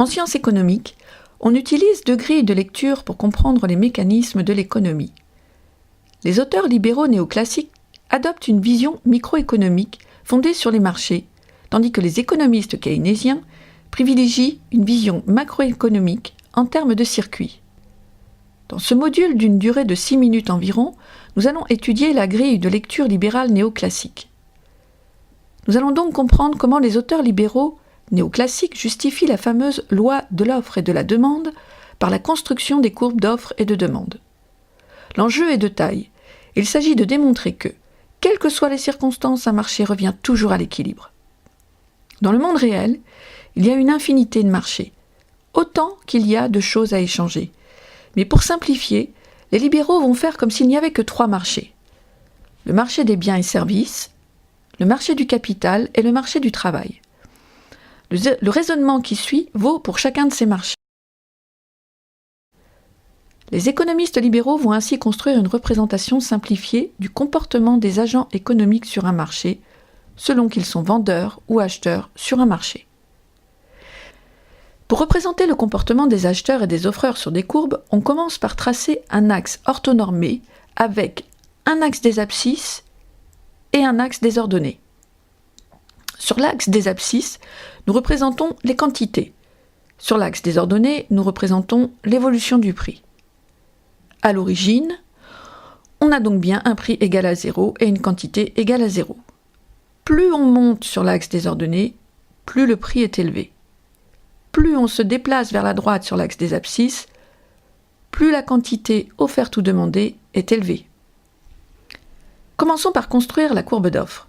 En sciences économiques, on utilise deux grilles de lecture pour comprendre les mécanismes de l'économie. Les auteurs libéraux néoclassiques adoptent une vision microéconomique fondée sur les marchés, tandis que les économistes keynésiens privilégient une vision macroéconomique en termes de circuits. Dans ce module d'une durée de 6 minutes environ, nous allons étudier la grille de lecture libérale néoclassique. Nous allons donc comprendre comment les auteurs libéraux néoclassiques justifient la fameuse loi de l'offre et de la demande par la construction des courbes d'offre et de demande. L'enjeu est de taille. Il s'agit de démontrer que, quelles que soient les circonstances, un marché revient toujours à l'équilibre. Dans le monde réel, il y a une infinité de marchés, autant qu'il y a de choses à échanger. Mais pour simplifier, les libéraux vont faire comme s'il n'y avait que 3 marchés. Le marché des biens et services, le marché du capital et le marché du travail. Le raisonnement qui suit vaut pour chacun de ces marchés. Les économistes libéraux vont ainsi construire une représentation simplifiée du comportement des agents économiques sur un marché, selon qu'ils sont vendeurs ou acheteurs sur un marché. Pour représenter le comportement des acheteurs et des offreurs sur des courbes, on commence par tracer un axe orthonormé avec un axe des abscisses et un axe désordonné. Sur l'axe des abscisses, nous représentons les quantités. Sur l'axe désordonné, nous représentons l'évolution du prix. À l'origine, on a donc bien un prix égal à 0 et une quantité égale à 0. Plus on monte sur l'axe désordonné, plus le prix est élevé. Plus on se déplace vers la droite sur l'axe des abscisses, plus la quantité offerte ou demandée est élevée. Commençons par construire la courbe d'offre.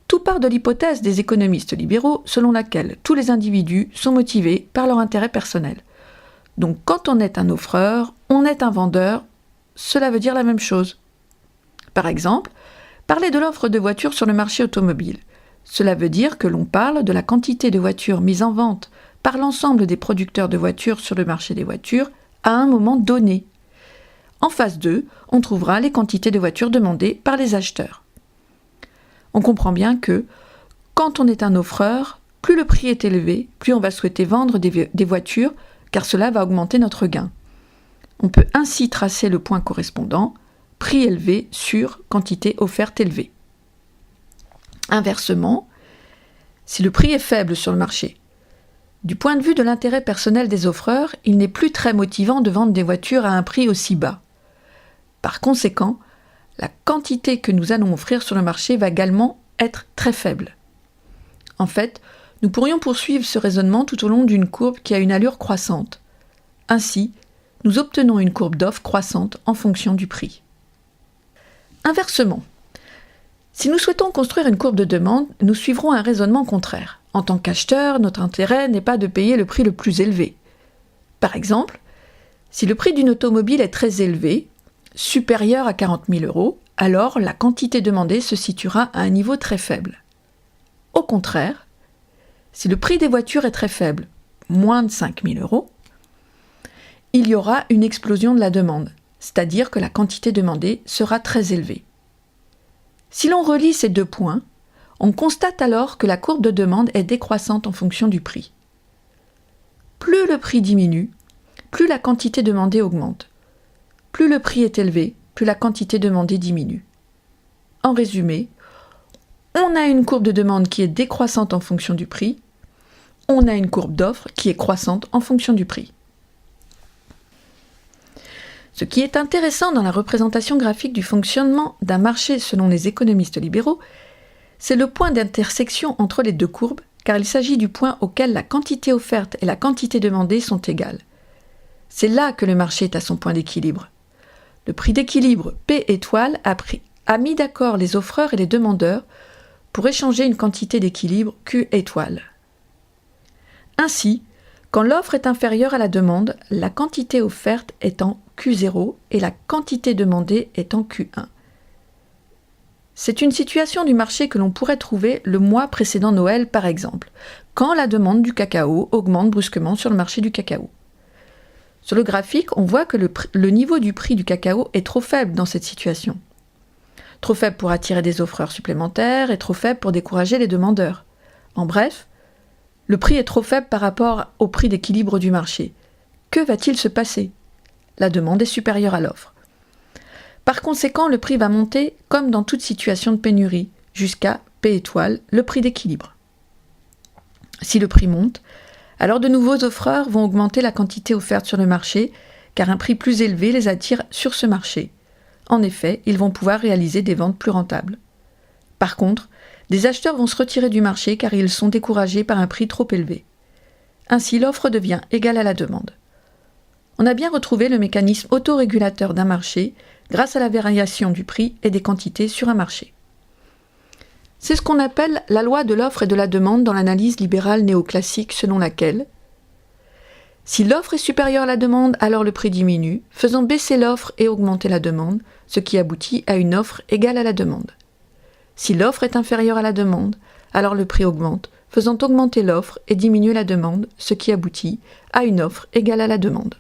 Tout part de l'hypothèse des économistes libéraux selon laquelle tous les individus sont motivés par leur intérêt personnel. Donc quand on est un offreur, on est un vendeur, cela veut dire la même chose. Par exemple, parler de l'offre de voitures sur le marché automobile. Cela veut dire que l'on parle de la quantité de voitures mises en vente par l'ensemble des producteurs de voitures sur le marché des voitures à un moment donné. En phase 2, on trouvera les quantités de voitures demandées par les acheteurs. On comprend bien que, quand on est un offreur, plus le prix est élevé, plus on va souhaiter vendre des voitures, car cela va augmenter notre gain. On peut ainsi tracer le point correspondant, prix élevé sur quantité offerte élevée. Inversement, si le prix est faible sur le marché, du point de vue de l'intérêt personnel des offreurs, il n'est plus très motivant de vendre des voitures à un prix aussi bas. Par conséquent, la quantité que nous allons offrir sur le marché va également être très faible. En fait, nous pourrions poursuivre ce raisonnement tout au long d'une courbe qui a une allure croissante. Ainsi, nous obtenons une courbe d'offre croissante en fonction du prix. Inversement, si nous souhaitons construire une courbe de demande, nous suivrons un raisonnement contraire. En tant qu'acheteur, notre intérêt n'est pas de payer le prix le plus élevé. Par exemple, si le prix d'une automobile est très élevé, supérieur à 40 000 €, alors la quantité demandée se situera à un niveau très faible. Au contraire, si le prix des voitures est très faible, moins de 5 000 €, il y aura une explosion de la demande, c'est-à-dire que la quantité demandée sera très élevée. Si l'on relie ces deux points, on constate alors que la courbe de demande est décroissante en fonction du prix. Plus le prix diminue, plus la quantité demandée augmente. Plus le prix est élevé, plus la quantité demandée diminue. En résumé, on a une courbe de demande qui est décroissante en fonction du prix, on a une courbe d'offre qui est croissante en fonction du prix. Ce qui est intéressant dans la représentation graphique du fonctionnement d'un marché selon les économistes libéraux, c'est le point d'intersection entre les deux courbes, car il s'agit du point auquel la quantité offerte et la quantité demandée sont égales. C'est là que le marché est à son point d'équilibre. Le prix d'équilibre P étoile a mis d'accord les offreurs et les demandeurs pour échanger une quantité d'équilibre Q étoile. Ainsi, quand l'offre est inférieure à la demande, la quantité offerte est en Q0 et la quantité demandée est en Q1. C'est une situation du marché que l'on pourrait trouver le mois précédent Noël par exemple, quand la demande du cacao augmente brusquement sur le marché du cacao. Sur le graphique, on voit que le niveau du prix du cacao est trop faible dans cette situation. Trop faible pour attirer des offreurs supplémentaires et trop faible pour décourager les demandeurs. En bref, Le prix est trop faible par rapport au prix d'équilibre du marché. Que va-t-il se passer ? La demande est supérieure à l'offre. Par conséquent, le prix va monter comme dans toute situation de pénurie, jusqu'à P étoile, le prix d'équilibre. Si le prix monte, alors de nouveaux offreurs vont augmenter la quantité offerte sur le marché, car un prix plus élevé les attire sur ce marché. En effet, ils vont pouvoir réaliser des ventes plus rentables. Par contre, des acheteurs vont se retirer du marché car ils sont découragés par un prix trop élevé. Ainsi, l'offre devient égale à la demande. On a bien retrouvé le mécanisme autorégulateur d'un marché grâce à la variation du prix et des quantités sur un marché. C'est ce qu'on appelle la loi de l'offre et de la demande dans l'analyse libérale néoclassique selon laquelle si l'offre est supérieure à la demande, alors le prix diminue, faisant baisser l'offre et augmenter la demande, ce qui aboutit à une offre égale à la demande. Si l'offre est inférieure à la demande, alors le prix augmente, faisant augmenter l'offre et diminuer la demande, ce qui aboutit à une offre égale à la demande.